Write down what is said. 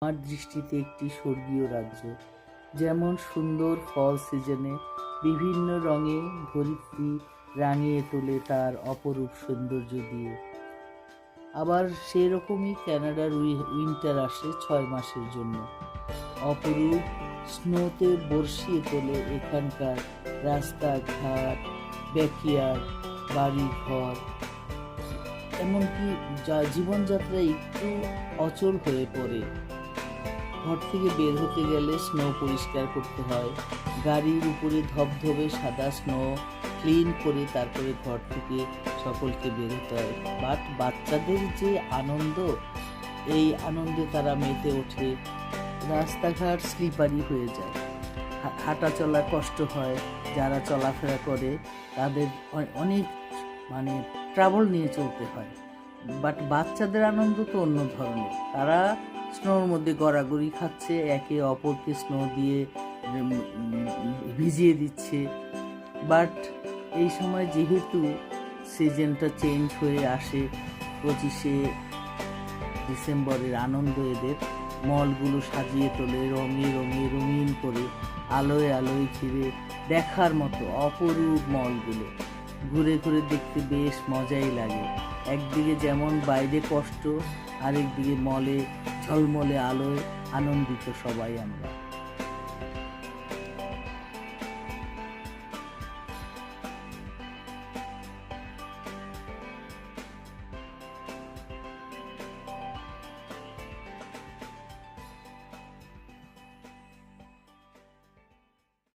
আমার দৃষ্টিতে একটি স্বর্গীয় রাজ্য। যেমন সুন্দর ফল সিজনে বিভিন্ন রঙে ধরিত্রী রাঙিয়ে তোলে তার অপরূপ সৌন্দর্য দিয়ে। আবার সেরকমই ক্যানাডার উইন্টার আসে 6 মাসের জন্য। অপরূপ স্নোতে বর্ষিয়ে তোলে এখানকার রাস্তাঘাট, ব্যাকইয়ার্ড, বাড়িঘর, এমনকি জীবনযাত্রা একটু অচল হয়ে পড়ে। ঘর থেকে বের হতে গেলে স্নো পরিষ্কার করতে হয়, গাড়ির উপরে ধবধবে সাদা স্নো ক্লিন করে তারপরে ঘর থেকে সকলকে বের হতে হয়। বাট বাচ্চাদের যে আনন্দ, এই আনন্দে তারা মেতে ওঠে। রাস্তাঘাট স্লিপারি হয়ে যায়, হাঁটা চলা কষ্ট হয়, যারা চলাফেরা করে তাদের অনেক ট্রাবল নিয়ে চলতে হয়। বাট বাচ্চাদের আনন্দ তো অন্য ধরনের, তারা স্নোর মধ্যে গড়াগড়ি খাচ্ছে, একে অপরকে স্নো দিয়ে ভিজিয়ে দিচ্ছে। বাট এই সময় যেহেতু সিজনটা চেঞ্জ হয়ে আসে, 25শে ডিসেম্বরের আনন্দ এদের, মলগুলো সাজিয়ে তোলে রঙে রঙে রঙিন করে, আলোয় আলোয় ঘিরে দেখার মতো অপরূপ মলগুলো। ঘুরে ঘুরে দেখতে বেশ মজাই লাগে। একদিকে যেমন বাইরে কষ্ট, আরেকদিকে মলে ঝলমলে আলোয় আনন্দিত সবাই আমরা।